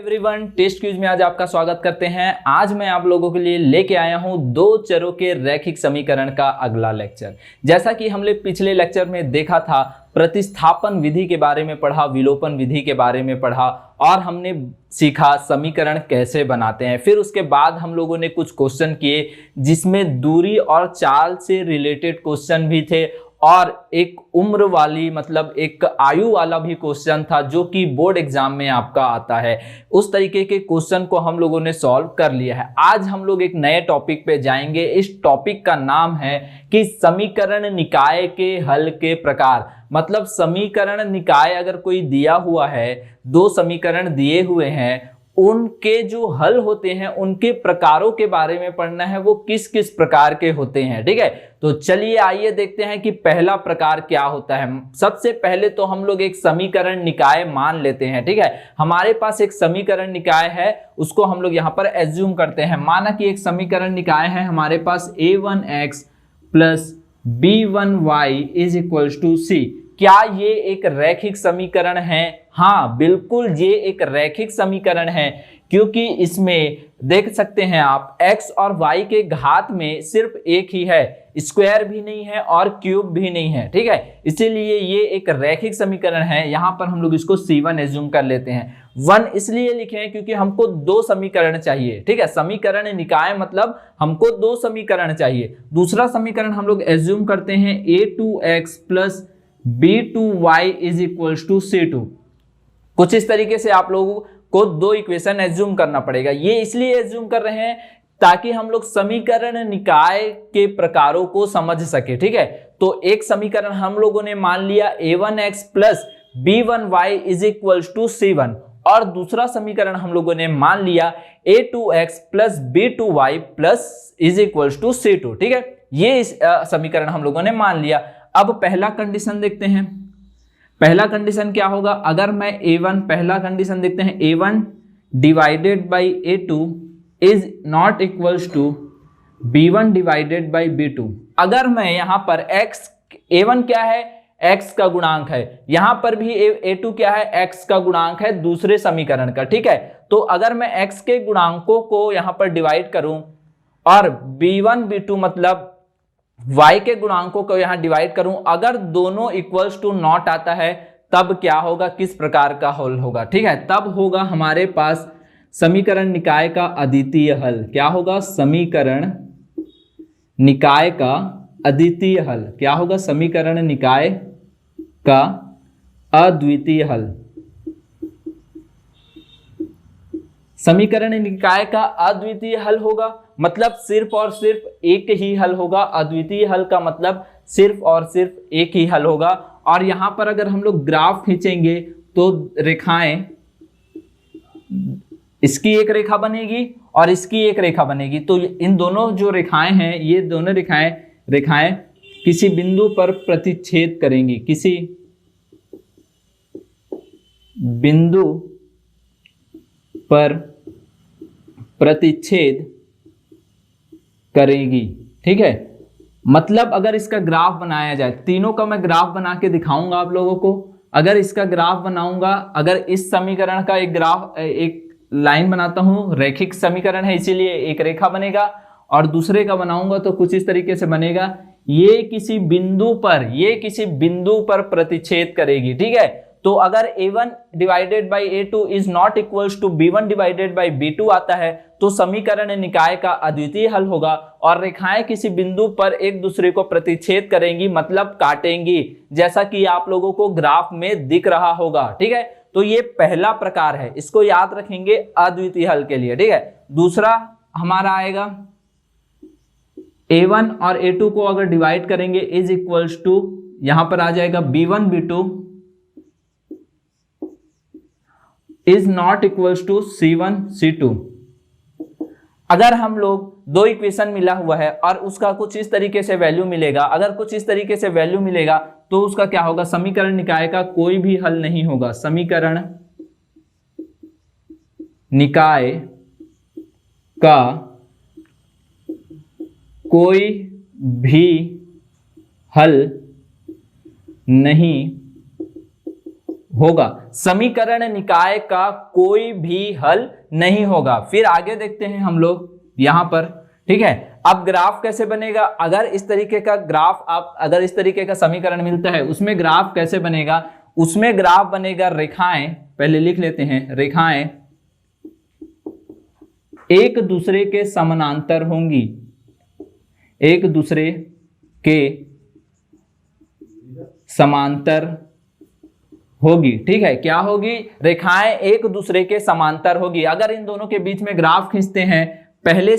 Everyone, test quiz में आज आपका स्वागत करते हैं। आज मैं आप लोगों के लिए लेके आया हूं दो चरों के रैखिक समीकरण का अगला लेक्चर। जैसा कि हमने पिछले लेक्चर में देखा था, प्रतिस्थापन विधि के बारे में पढ़ा, विलोपन विधि के बारे में पढ़ा और हमने सीखा समीकरण कैसे बनाते हैं। फिर उसके बाद हम लोगों ने कुछ क्वेश्चन किए जिसमें दूरी और चाल से रिलेटेड क्वेश्चन भी थे और एक उम्र वाली मतलब एक आयु वाला भी क्वेश्चन था जो कि बोर्ड एग्जाम में आपका आता है। उस तरीके के क्वेश्चन को हम लोगों ने सॉल्व कर लिया है। आज हम लोग एक नए टॉपिक पे जाएंगे। इस टॉपिक का नाम है कि समीकरण निकाय के हल के प्रकार। मतलब समीकरण निकाय अगर कोई दिया हुआ है, दो समीकरण दिए हुए हैं, उनके जो हल होते हैं उनके प्रकारों के बारे में पढ़ना है, वो किस किस प्रकार के होते हैं। ठीक है, तो चलिए आइए देखते हैं कि पहला प्रकार क्या होता है। सबसे पहले तो हम लोग एक समीकरण निकाय मान लेते हैं। ठीक है, हमारे पास एक समीकरण निकाय है, उसको हम लोग यहाँ पर एज्यूम करते हैं। माना कि एक समीकरण निकाय है हमारे पास a1x plus b1y is equals to c। क्या ये एक रैखिक समीकरण है? हाँ, बिल्कुल ये एक रैखिक समीकरण है, क्योंकि इसमें देख सकते हैं आप x और y के घात में सिर्फ एक ही है, स्क्वायर भी नहीं है और क्यूब भी नहीं है। ठीक है, इसीलिए ये एक रैखिक समीकरण है। यहाँ पर हम लोग इसको C1 एज्यूम कर लेते हैं। 1 इसलिए लिखे हैं क्योंकि हमको दो समीकरण चाहिए। ठीक है, समीकरण निकाय मतलब हमको दो समीकरण चाहिए। दूसरा समीकरण हम लोग एज्यूम करते हैं a2x plus b2y is equals to c2। कुछ इस तरीके से आप लोगों को दो इक्वेशन एज्यूम करना पड़ेगा। ये इसलिए एज्यूम कर रहे हैं ताकि हम लोग समीकरण निकाय के प्रकारों को समझ सके। ठीक है, तो एक समीकरण हम लोगों ने मान लिया a1x plus b1y is equals to c1 और दूसरा समीकरण हम लोगों ने मान लिया a2x plus b2y plus is equals to c2। ठीक है, ये समीकरण हम लोगों ने मान लिया। अब पहला कंडीशन देखते हैं। पहला कंडीशन क्या होगा? अगर मैं a1, पहला कंडीशन देखते हैं, a1 divided by a2 is not equals to b1 divided by b2। अगर मैं यहाँ पर x, a1 क्या है? x का गुणांक है, यहाँ पर भी a2 क्या है? x का गुणांक है दूसरे समीकरण का। ठीक है, तो अगर मैं x के गुणांकों को यहाँ पर डिवाइड करूं और b1 b2 मतलब y के गुणांकों को यहां डिवाइड करूं, अगर दोनों इक्वल्स टू नॉट आता है तब क्या होगा, किस प्रकार का हल होगा? ठीक है, तब होगा हमारे पास समीकरण निकाय का अद्वितीय हल। क्या होगा? समीकरण निकाय का अद्वितीय हल। क्या होगा? समीकरण निकाय का अद्वितीय हल। समीकरण निकाय का अद्वितीय हल होगा मतलब सिर्फ और सिर्फ एक ही हल होगा। अद्वितीय हल का मतलब सिर्फ और सिर्फ एक ही हल होगा। और यहां पर अगर हम लोग ग्राफ खींचेंगे तो रेखाएं, इसकी एक रेखा बनेगी और इसकी एक रेखा बनेगी। तो इन दोनों जो रेखाएं हैं, ये दोनों रेखाएं किसी बिंदु पर प्रतिच्छेद करेंगी, किसी बिंदु पर प्रतिच्छेद करेगी। ठीक है, मतलब अगर इसका ग्राफ बनाया जाए, तीनों का मैं ग्राफ बना के दिखाऊंगा आप लोगों को। अगर इसका ग्राफ बनाऊंगा, अगर इस समीकरण का एक ग्राफ, एक लाइन बनाता हूं, रैखिक समीकरण है इसीलिए एक रेखा बनेगा, और दूसरे का बनाऊंगा तो कुछ इस तरीके से बनेगा। ये किसी बिंदु पर प्रतिच्छेद करेगी। ठीक है, तो अगर a1 divided by a2 is not equals to b1 divided by b2 आता है तो समीकरण निकाय का अद्वितीय हल होगा। और रेखाएं किसी बिंदु पर एक दूसरे को प्रतिच्छेद करेंगी मतलब काटेंगी, जैसा कि आप लोगों को ग्राफ में दिख रहा होगा। ठीक है, तो ये पहला प्रकार है, इसको याद रखेंगे अद्वितीय हल के लिए। ठीक है, दूसरा हमारा आएगा a1 और a2 को अगर डिवाइड करेंगे इज इक्वल्स टू, यहां पर आ जाएगा b1 b2 is not equals to c1 c2। अगर हम लोग दो इक्वेशन मिला हुआ है और उसका कुछ इस तरीके से वैल्यू मिलेगा, अगर कुछ इस तरीके से वैल्यू मिलेगा तो उसका क्या होगा? समीकरण निकाय का कोई भी हल नहीं होगा। समीकरण निकाय का कोई भी हल नहीं होगा, समीकरण निकाय का कोई भी हल नहीं होगा। फिर आगे देखते हैं हम लोग यहां पर, ठीक है। अब ग्राफ कैसे बनेगा, अगर इस तरीके का ग्राफ अगर इस तरीके का समीकरण मिलता है उसमें ग्राफ कैसे बनेगा, उसमें ग्राफ बनेगा रेखाएं, पहले लिख लेते हैं, रेखाएं एक दूसरे के समानांतर होंगी, एक दूसरे के समांतर होगी, ठीक है। क्या होगी, रेखाएं एक दूसरे के समांतर होगी। अगर इन दोनों के बीच में ग्राफ खींचते हैं, पहले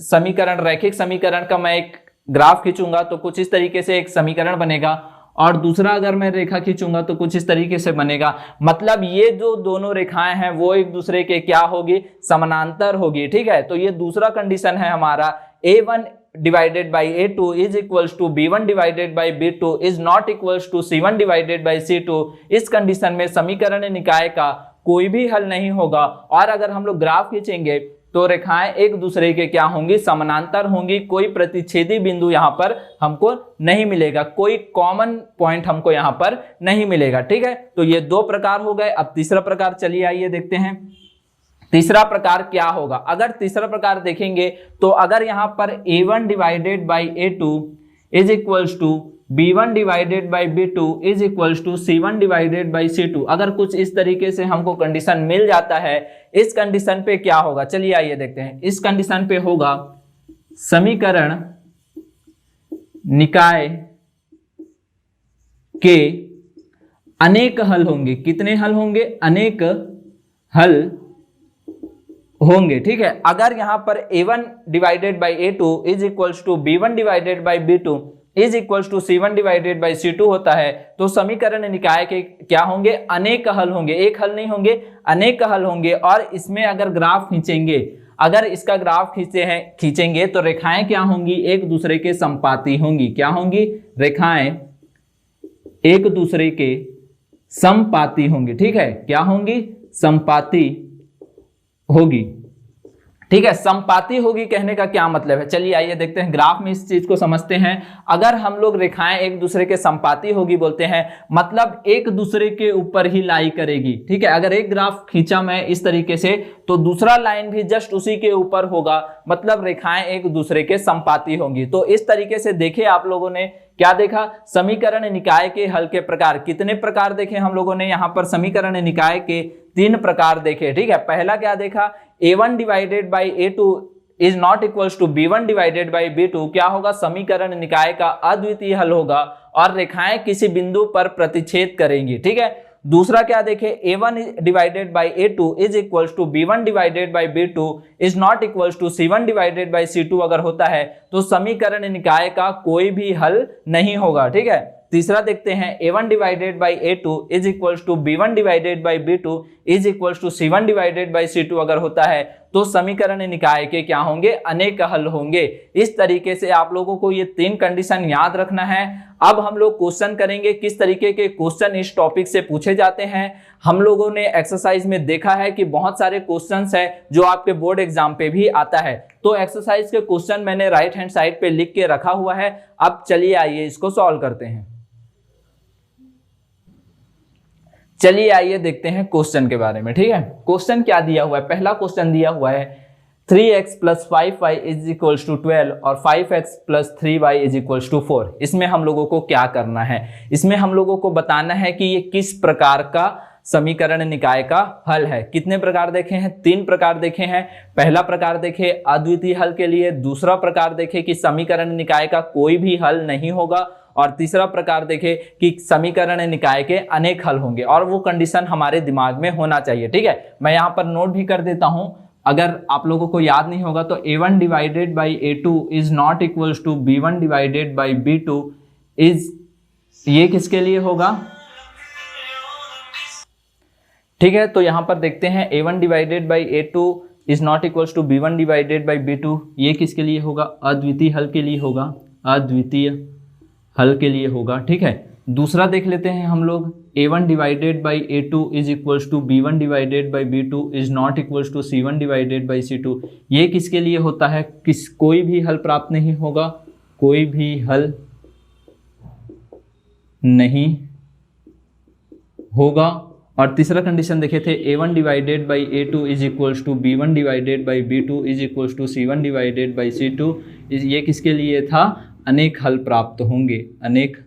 समीकरण, रैखिक समीकरण का मैं एक ग्राफ खींचूंगा तो कुछ इस तरीके से एक समीकरण बनेगा, और दूसरा अगर मैं रेखा खींचूंगा तो कुछ इस तरीके से बनेगा। मतलब ये जो दोनों रेखाएं हैं वो एक दूसरे के क्या होगी, समानांतर होगी, ठीक है। तो ये दूसरा कंडीशन है हमारा, A1 divided by A2 is equals to B1 divided by B2 is not equals to C1 divided by C2। इस कंडीशन में समीकरण निकाय का कोई भी हल नहीं होगा, और अगर हम लोग ग्राफ खींचेंगे तो रेखाएं एक दूसरे के क्या होंगी, समानांतर होंगी। कोई प्रतिच्छेदी बिंदु यहाँ पर हमको नहीं मिलेगा, कोई कॉमन पॉइंट हमको यहाँ पर नहीं मिलेगा, ठीक है। तो ये दो प्रकार हो गए। अब तीसरा प्रकार, चलिए आइए देखते हैं तीसरा प्रकार क्या होगा। अगर तीसरा प्रकार देखेंगे तो अगर यहाँ पर A1 divided by A2 is equals to B1 divided by B2 is equals to C1 divided by C2, अगर कुछ इस तरीके से हमको कंडीशन मिल जाता है, इस कंडीशन पे क्या होगा, चलिए आइए देखते हैं। इस कंडीशन पे होगा समीकरण निकाय के अनेक हल होंगे। कितने हल होंगे, अनेक हल होंगे, ठीक है। अगर यहां पर A1 divided by A2 is equals to B1 divided by B2 is equals to C1 divided by C2 होता है, तो समीकरण निकाय के क्या होंगे, अनेक हल होंगे, एक हल नहीं होंगे, अनेक हल होंगे। और इसमें अगर ग्राफ खींचेंगे, अगर इसका ग्राफ खींचेंगे तो रेखाएं क्या होंगी, एक दूसरे के संपाती होंगी। क्या होंगी, रेखाएं एक दूसरे के संपाती होंगी, ठीक है। क्या होंगी, संपाती होगी, ठीक है। संपाती होगी कहने का क्या मतलब है, चलिए आइए देखते हैं, ग्राफ में इस चीज को समझते हैं। अगर हम लोग रेखाएं एक दूसरे के संपाती होगी बोलते हैं, मतलब एक दूसरे के ऊपर ही लाई करेगी, ठीक है। अगर एक ग्राफ खींचा मैं इस तरीके से तो दूसरा लाइन भी जस्ट उसी के ऊपर होगा, मतलब रेखाएं एक दूसरे के संपाती होंगी। तो इस तरीके से देखे आप लोगों ने क्या देखा, समीकरण निकाय के हल के प्रकार। कितने प्रकार देखे हम लोगों ने, यहाँ पर समीकरण निकाय के 3 प्रकार देखे, ठीक है। पहला क्या देखा, A1 divided by A2 is not equals to B1 divided by B2, क्या होगा, समीकरण निकाय का अद्वितीय हल होगा और रेखाएं किसी बिंदु पर प्रतिच्छेद करेंगी, ठीक है। दूसरा क्या देखे, A1 divided by A2 is equals to B1 divided by B2 is not equals to C1 divided by C2 अगर होता है तो समीकरण निकाय का कोई भी हल नहीं होगा, ठीक है। तीसरा देखते हैं, A1 divided by A2 is equals to B1 divided by B2 is equals to C1 divided by C2 अगर होता है तो समीकरण निकाय के क्या होंगे, अनेक हल होंगे। इस तरीके से आप लोगों को ये 3 कंडीशन याद रखना है। अब हम लोग क्वेश्चन करेंगे, किस तरीके के क्वेश्चन इस टॉपिक से पूछे जाते हैं। हम लोगों ने एक्सरसाइज में देखा है कि बहुत सारे क्वेश्चंस है जो आपके बोर्ड एग्जाम पे भी आता है, तो एक्सरसाइज के क्वेश्चन मैंने राइट हैंड साइड पे लिख के रखा हुआ है। अब चलिए आइए इसको सॉल्व करते हैं। चलिए आइए देखते हैं क्वेश्चन के बारे में, ठीक है। क्वेश्चन क्या दिया हुआ है, पहला क्वेश्चन दिया हुआ है 3x plus 5y is equals to 12 और 5x plus 3y is equals to 4। इसमें हम लोगों को क्या करना है, इसमें हम लोगों को बताना है कि ये किस प्रकार का समीकरण निकाय का हल है। कितने प्रकार देखे हैं, 3 प्रकार देखे हैं। पहला प्रकार देखे अद्वितीय हल के लिए, दूसरा प्रकार देखे कि समीकरण निकाय का कोई भी हल नहीं होगा, और तीसरा प्रकार देखे कि समीकरण निकाय के अनेक हल होंगे, और वो कंडीशन हमारे दिमाग में होना चाहिए, ठीक है। मैं यहाँ पर नोट भी कर देता हूं, अगर आप लोगों को याद नहीं होगा तो A1 divided by A2 is not equals to B1 divided by B2 is, ये किसके लिए होगा, ठीक है। तो यहां पर देखते हैं A1 divided by A2 is not equals to B1 divided by B2, ये किसके लिए होगा, अद्वितीय हल के लिए होगा, अद्वितीय हल के लिए होगा, ठीक है। दूसरा देख लेते हैं हम लोग, A1 divided by A2 is equals to B1 divided by B2 is not equals to C1 divided by C2, ये किसके लिए होता है, कोई भी हल प्राप्त नहीं होगा, कोई भी हल नहीं होगा। और तीसरा कंडीशन देखे थे A1 divided by A2 is equals to B1 divided by B2 is equals to C1 divided by C2। ये किसके लिए था? अनेक हल प्राप्त होंगे, अनेक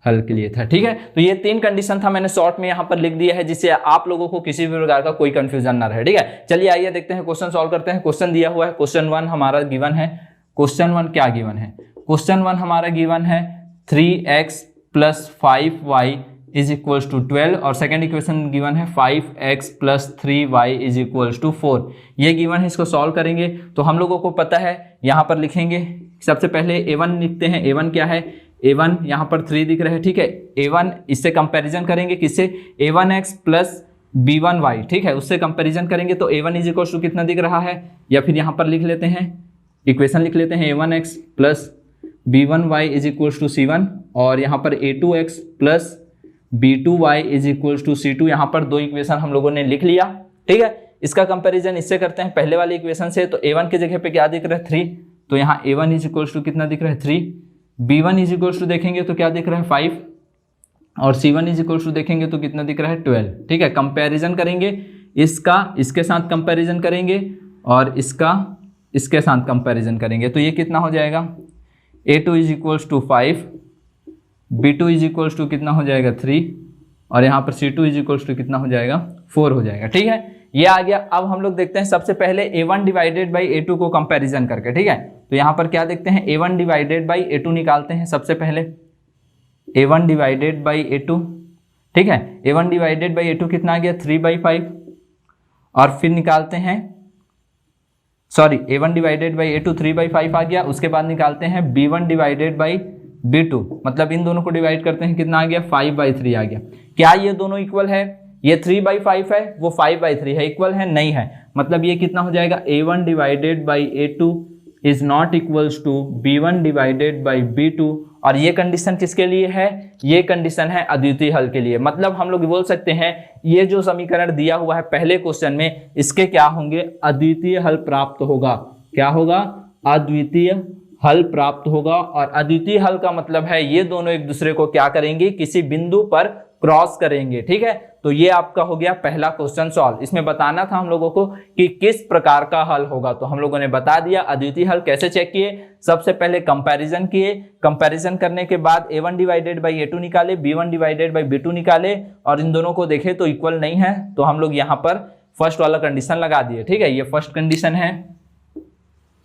हल के लिए था। ठीक है, तो ये 3 कंडीशन था, मैंने शॉर्ट में यहाँ पर लिख दिया है जिससे आप लोगों को किसी भी प्रकार का कोई कंफ्यूजन ना रहे। ठीक है, चलिए आइए देखते हैं, क्वेश्चन सॉल्व करते हैं। क्वेश्चन दिया हुआ है, क्वेश्चन 1 हमारा गिवन है। क्वेश्चन 1 क्या गिवन है? क्वेश्चन 1 हमारा गिवन है 3x plus 5y is equals to 12 और सेकेंड इक्वेशन गिवन है 5x plus 3y is equals to 4। ये गिवन है, इसको सॉल्व करेंगे तो हम लोगों को पता है, यहाँ पर लिखेंगे सबसे पहले A1 लिखते हैं। A1 क्या है? A1 यहाँ पर 3 दिख रहा है। ठीक है, A1 इससे कंपैरिजन करेंगे किससे? A1x plus B1y। ठीक है, उससे कंपैरिजन करेंगे तो A1 इज इक्वल्स टू कितना दिख रहा है, या फिर यहाँ पर लिख लेते हैं, इक्वेशन लिख लेते हैं A1x plus B1y is equals to C1 और यहाँ पर A2x plus B2y is equals to C2। यहाँ पर 2 इक्वेशन हम लोगों ने लिख लिया। ठीक है, इसका कंपैरिजन इससे करते हैं पहले वाले इक्वेशन से। तो A1 की जगह पे क्या दिख रहा है? 3, तो यहाँ A1 इज इक्वल्स टू कितना दिख रहा है? 3। B1 इज इक्वल्स टू देखेंगे तो क्या दिख रहा है? 5 और C1 इज इक्वल्स टू देखेंगे तो कितना दिख रहा है? 12। ठीक है, कंपैरिजन करेंगे, इसका इसके साथ कंपैरिजन करेंगे और इसका इसके साथ कंपैरिजन करेंगे तो ये कितना हो जाएगा? A2 is equals to 5, B2 is equals to कितना हो जाएगा? 3 और यहाँ पर C2 इज इक्वल्स टू कितना हो जाएगा? 4 हो जाएगा। ठीक है, ये आ गया। अब हम लोग देखते हैं सबसे पहले A1 डिवाइडेड बाई A2 को कंपैरिजन करके। ठीक है, तो यहाँ पर क्या देखते हैं? A1 डिवाइडेड बाई A2 निकालते हैं सबसे पहले। A1 डिवाइडेड बाई A2, ठीक है, A1 डिवाइडेड बाई A2 कितना आ गया? 3/5 और फिर निकालते हैं, sorry, A1 divided by A2 3/5 आ गया। उसके बाद निकालते हैं B1 डिवाइडेड बाई B2, मतलब इन दोनों को डिवाइड करते हैं, कितना आ गया? 5/3 आ गया। क्या ये दोनों इक्वल है? ये 3/5 है, वो 5/3 है, इक्वल है? नहीं है। मतलब ये कितना हो जाएगा? A1 divided by A2 is not equals to B1 divided by B2। और ये कंडीशन किसके लिए है? ये कंडीशन है अद्वितीय हल के लिए। मतलब हम लोग बोल सकते हैं ये जो समीकरण दिया हुआ है पहले क्वेश्चन में, इसके क्या होंगे? अद्वितीय हल प्राप्त होगा। क्या होगा? अद्वितीय हल प्राप्त होगा। और अद्वितीय हल का मतलब है ये दोनों एक दूसरे को क्या करेंगे? किसी बिंदु पर क्रॉस करेंगे। ठीक है, तो ये आपका हो गया पहला क्वेश्चन सॉल्व। इसमें बताना था हम लोगों को कि किस प्रकार का हल होगा, तो हम लोगों ने बता दिया। अद्वितीय हल कैसे चेक किए? सबसे पहले कंपैरिजन किए, कंपैरिजन करने के बाद A1 डिवाइडेड बाई A2 निकाले, B1 डिवाइडेड बाई B2 निकाले और इन दोनों को देखे तो इक्वल नहीं है, तो हम लोग यहाँ पर फर्स्ट वाला कंडीशन लगा दिए। ठीक है, ये फर्स्ट कंडीशन है,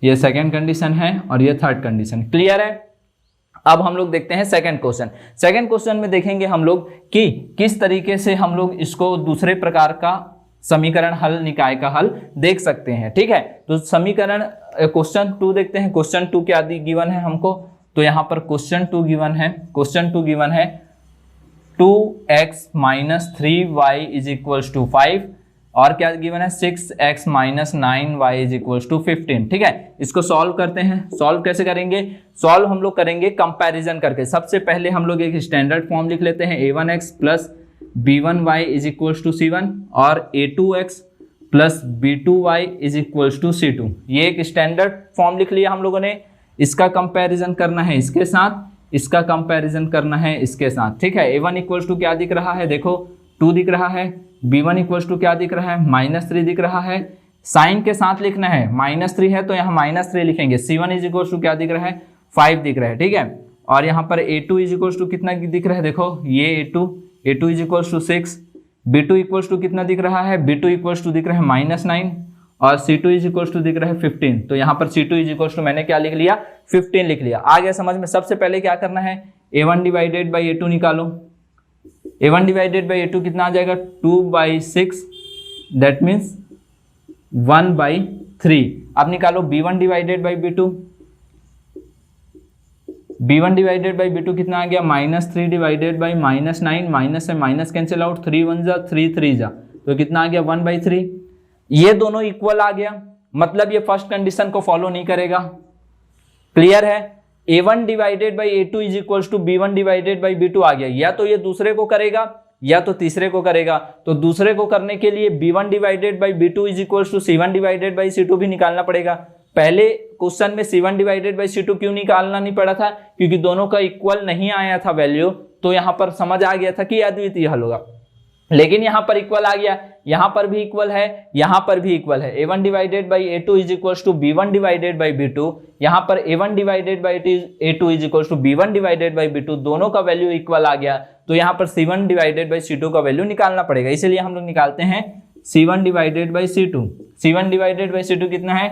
ये सेकेंड कंडीशन है और ये थर्ड कंडीशन। क्लियर है? अब हम लोग देखते हैं सेकंड क्वेश्चन। सेकंड क्वेश्चन में देखेंगे हम लोग कि किस तरीके से हम लोग इसको दूसरे प्रकार का समीकरण हल, निकाय का हल देख सकते हैं। ठीक है, तो समीकरण क्वेश्चन 2 देखते हैं। क्वेश्चन 2 क्या गिवन है हमको? तो यहाँ पर क्वेश्चन 2 गिवन है, क्वेश्चन 2 गिवन है 2x minus 3y is equals to 5 और क्या गिवन है? 6x minus 9y is equals to 15। ठीक है, इसको सॉल्व करते हैं। सॉल्व कैसे करेंगे? सॉल्व हम लोग करेंगे कंपैरिजन करके। सबसे पहले हम लोग एक स्टैंडर्ड फॉर्म लिख लेते हैं, A1x plus B1y is equals to C1 और A2x plus B2y is equals to C2। ये एक स्टैंडर्ड फॉर्म लिख लिया हम लोगों ने। इसका कंपैरिजन करना है इसके साथ, इसका कंपैरिजन करना है इसके साथ। ठीक है, A1 इक्वल्स टू क्या दिख रहा है? देखो 2 दिख रहा है। B1 इक्वल्स टू क्या दिख रहा है? -3 दिख रहा है। साइन के साथ लिखना है, -3 है तो यहाँ -3 लिखेंगे। C1 इज इक्वल्स टू क्या दिख रहा है? 5 दिख रहा है। ठीक है, और यहाँ पर A2 इज इक्वल्स टू कितना दिख रहा है? देखो ये A2 is equals to 6। B2 equals to कितना दिख रहा है? B2 इक्वल्स टू दिख रहा है -9 और C2 इज इक्वल्स टू दिख रहा है 15। तो यहाँ पर C2 इज इक्वल्स टू मैंने क्या लिख लिया? 15 लिख लिया। आ गया समझ में? सबसे पहले क्या करना है? A1 डिवाइडेड बाई A2 निकालो। A1 डिवाइडेड बाई A2 कितना आ जाएगा? 2/6, दैट मीन्स 1/3। अब निकालो B1 divided by B2। B1 divided by B2 कितना आ गया? -3 डिवाइडेड बाई -9, माइनस से माइनस कैंसिल आउट, 3 1 जा 3 3 जा, तो कितना आ गया? 1/3। ये दोनों इक्वल आ गया, मतलब ये फर्स्ट कंडीशन को फॉलो नहीं करेगा। क्लियर है? A1 divided by A2 is equals to B1 divided by B2 आ गया। या तो ये दूसरे को करेगा या तो तीसरे को करेगा। तो दूसरे को करने के लिए B1 divided by B2 is equals to C1 divided by C2 भी निकालना पड़ेगा। पहले क्वेश्चन में C1 डिवाइडेड बाई C2 क्यों निकालना नहीं पड़ा था? क्योंकि दोनों का इक्वल नहीं आया था वैल्यू, तो यहाँ पर समझ आ गया था कि अद्वितीय हल होगा। लेकिन यहाँ पर इक्वल आ गया, यहाँ पर भी इक्वल है, यहाँ पर भी इक्वल है। a1 divided by a2 is equals to b1 divided by b2। यहाँ पर a1 divided by a2 is equals to b1 divided by b2, दोनों का वैल्यू इक्वल आ गया। तो यहाँ पर c1 डिवाइडेड बाई c2 का वैल्यू निकालना पड़ेगा, इसलिए हम लोग निकालते हैं c1 divided by c2। c1 divided by c2 कितना है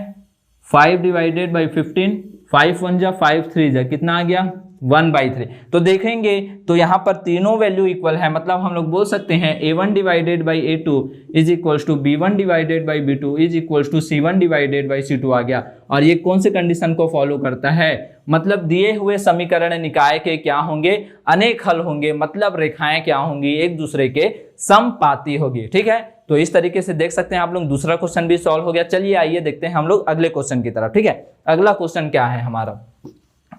5 डिवाइडेड बाई 15, 5 1 जा 5 3 जा कितना आ गया 1/3। तो देखेंगे तो यहाँ पर तीनों वैल्यू इक्वल है, मतलब हम लोग बोल सकते हैं a1 divided by a2 is equals to b1 divided by b2 is equals to c1 divided by c2 आ गया। और ये कौन से कंडीशन को फॉलो करता है, मतलब दिए हुए समीकरण निकाय के क्या होंगे, अनेक हल होंगे, मतलब रेखाएं क्या होंगी, एक दूसरे के समपाती होगी। ठीक है, तो इस तरीके से देख सकते हैं आप लोग। दूसरा क्वेश्चन भी सॉल्व हो गया। चलिए आइए देखते हैं हम लोग अगले क्वेश्चन की तरफ। ठीक है, अगला क्वेश्चन क्या है हमारा,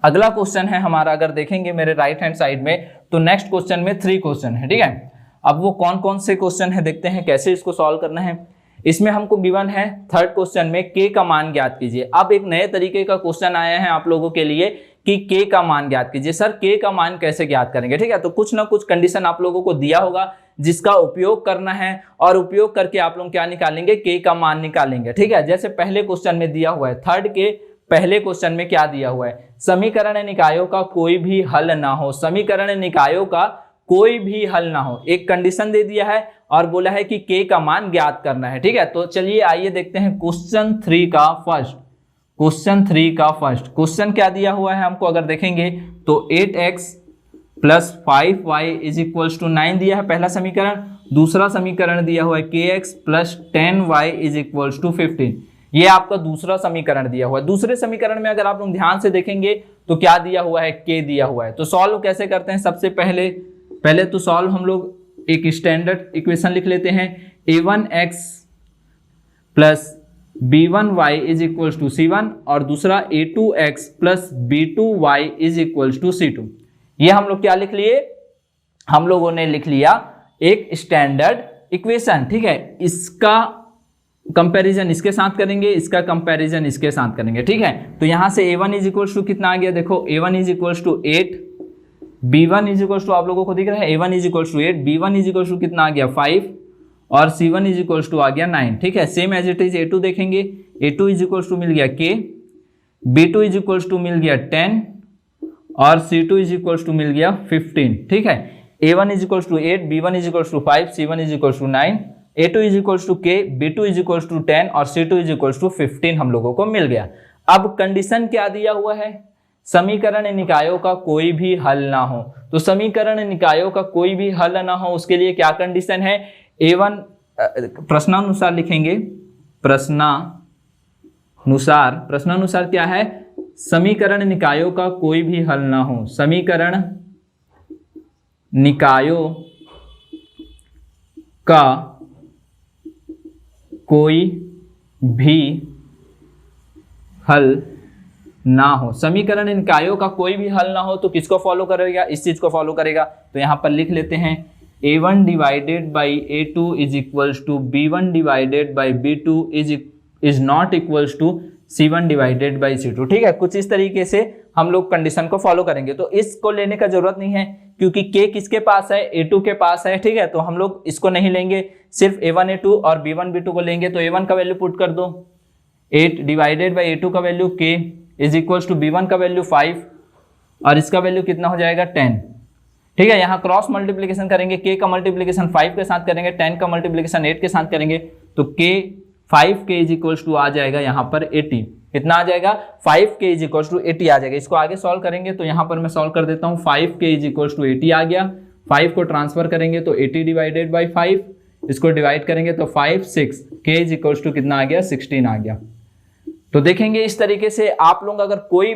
अगला क्वेश्चन है हमारा, अगर देखेंगे मेरे राइट हैंड साइड में तो नेक्स्ट क्वेश्चन में 3 क्वेश्चन है। ठीक है, अब वो कौन कौन से क्वेश्चन है देखते हैं कैसे इसको सॉल्व करना है। इसमें हमको गिवन है थर्ड क्वेश्चन में k का मान ज्ञात कीजिए। अब एक नए तरीके का क्वेश्चन आया है आप लोगों के लिए कि k का मान ज्ञात कीजिए। सर k का मान कैसे ज्ञात करेंगे। ठीक है, तो कुछ ना कुछ कंडीशन आप लोगों को दिया होगा जिसका उपयोग करना है, और उपयोग करके आप लोग क्या निकालेंगे, k का मान निकालेंगे। ठीक है, जैसे पहले क्वेश्चन में दिया हुआ है, थर्ड के पहले क्वेश्चन में क्या दिया हुआ है, समीकरण निकायों का कोई भी हल ना हो, समीकरण निकायों का कोई भी हल ना हो, एक कंडीशन दे दिया है और बोला है कि k का मान ज्ञात करना है। ठीक है, तो चलिए आइए देखते हैं क्वेश्चन 3 का फर्स्ट। क्वेश्चन 3 का फर्स्ट क्वेश्चन क्या दिया हुआ है हमको, अगर देखेंगे तो 8x plus 5y is equals to 9 दिया है पहला समीकरण। दूसरा समीकरण दिया हुआ है kx plus 10y is equals to 15, ये आपका दूसरा समीकरण दिया हुआ है। दूसरे समीकरण में अगर आप लोग ध्यान से देखेंगे तो क्या दिया हुआ है, k दिया हुआ है। तो सॉल्व कैसे करते हैं, सबसे पहले तो सॉल्व हम लोग एक स्टैंडर्ड इक्वेशन लिख लेते हैं, a1x plus b1y is equals to c1 और दूसरा a2x plus b2y is equals to c2। ये हम लोग क्या लिख लिए, हम लोगों ने लिख लिया एक स्टैंडर्ड इक्वेशन। ठीक है, इसका कंपैरिजन इसके साथ करेंगे, इसका कंपैरिजन इसके साथ करेंगे। ठीक है, तो यहां से a1 इज इक्वल्स टू कितना आ गया, देखो a1 is equals to 8, b1 is equals to आप लोगों को दिख रहा है a1 is equals to 8, b1 is equals to कितना आ गया 5 और c1 इज इक्वल्स टू आ गया 9। ठीक है, same as it is a2 देखेंगे, a2 इज इक्वल्स टू मिल गया k, b2 is equals to मिल गया 10 और c2 इज इक्वल्स टू मिल गया 15। ठीक है, a1 is equals to 8, b1 is equals to 5, c1 is equals to 9, a2 is equals to k, b2 is equals to 10 और c2 इज इक्वल्स टू 15 हम लोगों को मिल गया। अब कंडीशन क्या दिया हुआ है, समीकरण निकायों का कोई भी हल ना हो। तो समीकरण निकायों का कोई भी हल ना हो, उसके लिए क्या कंडीशन है, a1 प्रश्नानुसार लिखेंगे, प्रश्नानुसार क्या है, समीकरण निकायों का कोई भी हल ना हो, समीकरण निकायों का कोई भी हल ना हो, समीकरण निकायों का कोई भी हल ना हो तो किसको फॉलो करेगा, इस चीज को फॉलो करेगा। तो यहां पर लिख लेते हैं a1 divided by a2 is equals to b1 divided by b2 is not equals to c1 divided by c2। ठीक है, कुछ इस तरीके से हम लोग कंडीशन को फॉलो करेंगे। तो इसको लेने का जरूरत नहीं है क्योंकि k किसके पास है, a2 के पास है। ठीक है, तो हम लोग इसको नहीं लेंगे, सिर्फ a1 a2 और b1 b2 को लेंगे। तो a1 का वैल्यू पुट कर दो, 8 डिवाइडेड बाई a2 का value k is equals to b1 का वैल्यू 5 और इसका वैल्यू कितना हो जाएगा 10। ठीक है, यहाँ क्रॉस मल्टीप्लीकेशन करेंगे, k का मल्टीप्लीकेशन 5 के साथ करेंगे, 10 का मल्टीप्लीकेशन 8 के साथ करेंगे, तो k 5k is equals to आ जाएगा यहाँ पर 80। कितना आ जाएगा, 5k इज इक्वल्स टू 80 आ जाएगा। इसको आगे सॉल्व करेंगे तो यहाँ पर मैं सॉल्व कर देता हूँ, 5k इज इक्वल्स टू 80 आ गया, 5 को ट्रांसफर करेंगे तो 80 डिवाइडेड बाई 5, इसको डिवाइड करेंगे तो 5 6, k इज इक्वल्स टू कितना आ गया 16 आ गया। तो देखेंगे इस तरीके से आप लोग अगर कोई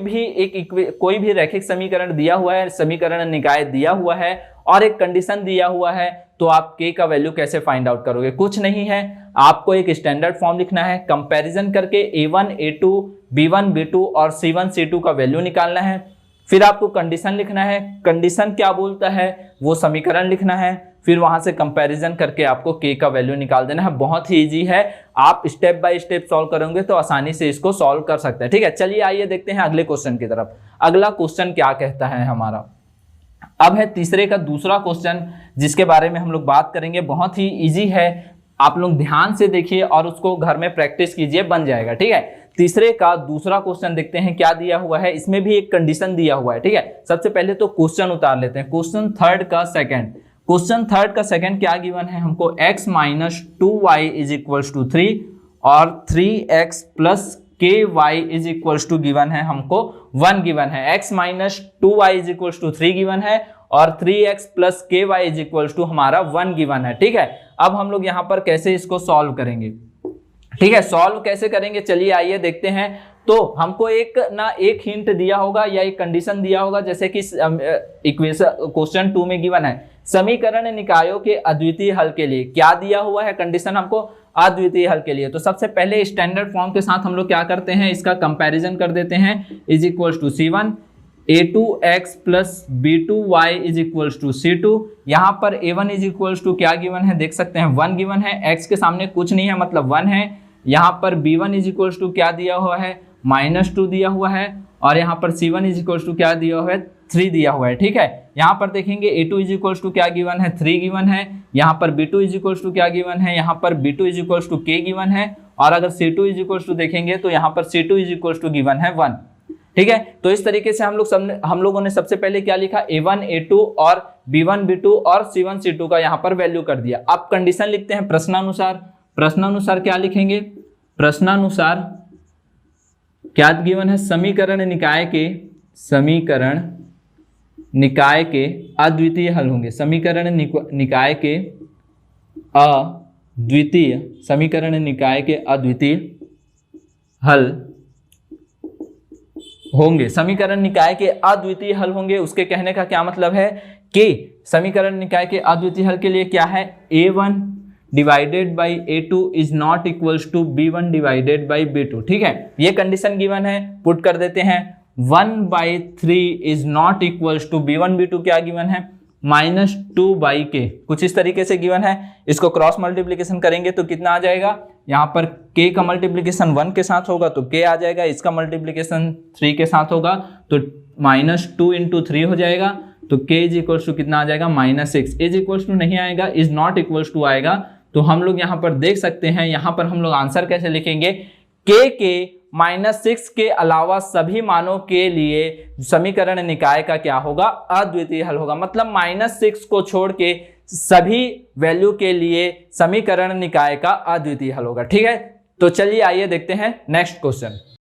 भी रैखिक समीकरण दिया हुआ है, समीकरण निकाय दिया हुआ है और एक कंडीशन दिया हुआ है, तो आप k का वैल्यू कैसे फाइंड आउट करोगे, कुछ नहीं है, आपको एक स्टैंडर्ड फॉर्म लिखना है, कंपैरिजन करके a1 a2 b1 b2 और c1 c2 का वैल्यू निकालना है। फिर आपको कंडीशन लिखना है, कंडीशन क्या बोलता है वो समीकरण लिखना है, फिर वहां से कंपैरिजन करके आपको k का वैल्यू निकाल देना है। बहुत ही इजी है, आप स्टेप बाय स्टेप सॉल्व करोगे तो आसानी से इसको सॉल्व कर सकते हैं। ठीक है, चलिए आइए देखते हैं अगले क्वेश्चन की तरफ। अगला क्वेश्चन क्या कहता है हमारा, अब है तीसरे का दूसरा क्वेश्चन जिसके बारे में हम लोग बात करेंगे। बहुत ही इजी है, आप लोग ध्यान से देखिए और उसको घर में प्रैक्टिस कीजिए, बन जाएगा। ठीक है, तीसरे का दूसरा क्वेश्चन देखते हैं क्या दिया हुआ है। इसमें भी एक कंडीशन दिया हुआ है। ठीक है, सबसे पहले तो क्वेश्चन उतार लेते हैं। क्वेश्चन थर्ड का सेकंड क्या गिवन है हमको, x minus 2y is equals to 3 और 3x plus ky is equals to given है हमको 1 गिवन है। x minus 2y is equals to 3 given है और 3x plus ky is equals to हमारा 1 गिवन है। ठीक है, अब हम लोग यहाँ पर कैसे इसको सॉल्व करेंगे। ठीक है, सॉल्व कैसे करेंगे, चलिए आइए देखते हैं। तो हमको एक हिंट दिया होगा या एक कंडीशन दिया होगा, जैसे कि इक्वेशन क्वेश्चन 2 में गिवन है समीकरण निकायों के अद्वितीय हल के लिए क्या दिया हुआ है कंडीशन हमको, अद्वितीय हल के लिए। तो सबसे पहले स्टैंडर्ड फॉर्म के साथ हम लोग क्या करते हैं, इसका कंपैरिजन कर देते हैं। Is equals to C1 A2x plus B2y is equals to C2। यहाँ पर A1 इज इक्वल्स टू क्या गिवन है, देख सकते हैं 1 गिवन है, x के सामने कुछ नहीं है मतलब 1 है। यहाँ पर B1 इज इक्वल्स टू क्या दिया हुआ है, -2 दिया हुआ है और यहाँ पर C1 इज इक्वल्स टू क्या दिया हुआ है, 3 दिया हुआ है। ठीक है, यहाँ पर देखेंगे A2 इज इक्वल्स टू क्या गिवन है, 3 गिवन है। यहाँ पर B2 इज इक्वल्स टू क्या गिवन है, यहाँ पर B2 is equals to K given है। और अगर C2 इज इक्वल्स टू देखेंगे तो यहाँ पर C2 is equals to given है 1। ठीक है, तो इस तरीके से हम लोगों ने सबसे पहले क्या लिखा, A1 A2 और B1 B2 और C1 C2 का यहाँ पर वैल्यू कर दिया। अब कंडीशन लिखते हैं प्रश्नानुसार क्या लिखेंगे, प्रश्नानुसार क्या गिवन है, समीकरण निकाय के अद्वितीय हल होंगे। समीकरण निकाय के अद्वितीय हल होंगे। समीकरण निकाय के अद्वितीय हल होंगे, उसके कहने का क्या मतलब है कि समीकरण निकाय के अद्वितीय हल के लिए क्या है, A1 divided by A2 is not equals to B1 divided by B2। ठीक है, ये कंडीशन गिवन है, पुट कर देते हैं। 1/3 is not equals to B1 B2 क्या गिवन है, -2/k, कुछ इस तरीके से गिवन है। इसको क्रॉस मल्टीप्लीकेशन करेंगे तो कितना आ जाएगा, यहाँ पर k का मल्टीप्लीकेशन 1 के साथ होगा तो k आ जाएगा, इसका मल्टीप्लीकेशन 3 के साथ होगा तो -2 इंटू 3 हो जाएगा। तो k इज इक्वल्स टू कितना आ जाएगा, -6। इज इक्वल्स टू नहीं आएगा, इज नॉट इक्वल्स टू आएगा। तो हम लोग यहाँ पर देख सकते हैं, यहाँ पर हम लोग आंसर कैसे लिखेंगे, k के -6 के अलावा सभी मानों के लिए समीकरण निकाय का क्या होगा, अद्वितीय हल होगा। मतलब -6 को छोड़ के सभी वैल्यू के लिए समीकरण निकाय का अद्वितीय हल होगा। ठीक है, तो चलिए आइए देखते हैं नेक्स्ट क्वेश्चन।